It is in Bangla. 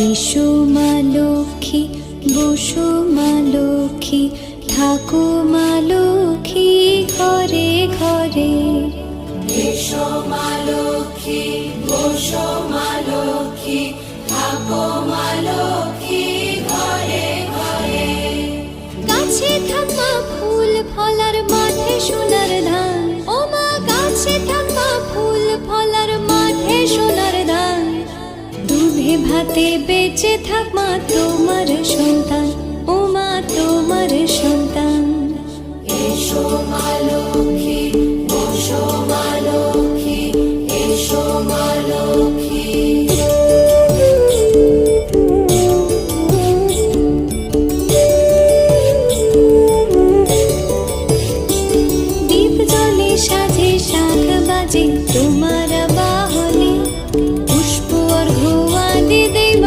এসো মা লক্ষ্মী, বসো মা লক্ষ্মী, থাকো মা লক্ষ্মী ঘরে ঘরে। এসো মা লক্ষ্মী, বসো মা লক্ষ্মী, থাকো মা লক্ষ্মী ঘরে ঘরে। গাছে থাকা ফুল ফলার মাঠে সোনার ধান, ও মা গাছে থাকা ফুল ফলার মাঠে সোনার ধান। দুধে ভাতে বেঁচে থাক মা তোমার সন্তান, ও মা তোমার সন্তান। এসো মা লক্ষ্মী, বসো মা